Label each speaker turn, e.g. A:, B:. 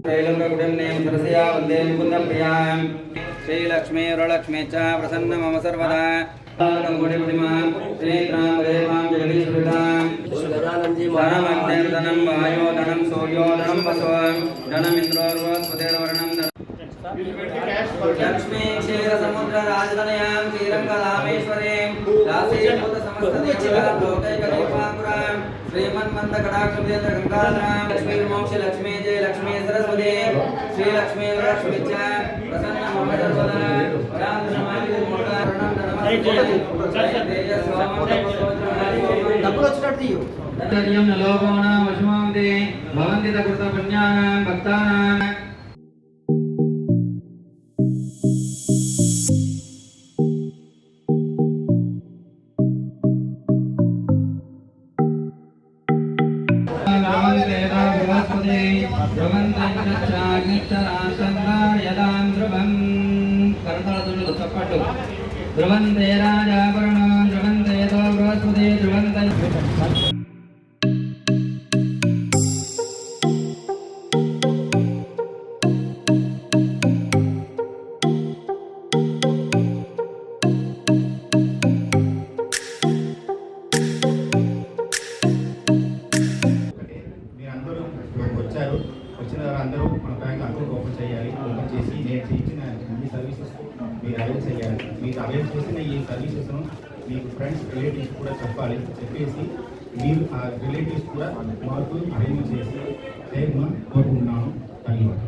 A: सरसया वंदे मुकुंदं प्रियां श्रीलक्ष्मी वरलक्ष्मी च प्रसन्न मम सर्वदा धनमग्निर्धनं वायो धनं सूर्यो धनं वसो धनमिन्द्रोर्वस्वतेर्वर्णं लक्ष्मी क्षीर समुद्र राजधनयां श्रीरंगरामेश्वरीं दासीभूत समस्तदेशिकां लोकैकदीपांकुरां श्रीमन्मन्दकटाक्षविदेन्द्र गंगाधरां लक्ष्मी मोक्ष लक्ष्मी जय लक्ष्मी सरस्वती श्री लक्ष्मी वरलक्ष्मी च प्रसन्न मम सर्वदा लोकोनां वशुमांते भवन्ति तकृत पुण्यानां भक्तानां ध्रुवन्ते राजा वरुणो ध्रुवन्ते तो बृहस्पति ध्रुवन्ते
B: వచ్చిన అందరూ మన బ్యాంక్ అకౌంట్ ఓపెన్ చేయాలి. ఓపెన్ చేసి నేను ఇచ్చిన ఈ సర్వీసెస్ మీరు అవైల్ చేయాలి. మీరు అవైల్ చేసిన ఈ సర్వీసెస్ను మీకు ఫ్రెండ్స్ రిలేటివ్స్ కూడా చెప్పాలి. చెప్పేసి మీరు ఆ రిలేటివ్స్ కూడా మాకు అరేంజ్ చేసి కోరుకుంటున్నాను. ధన్యవాదాలు.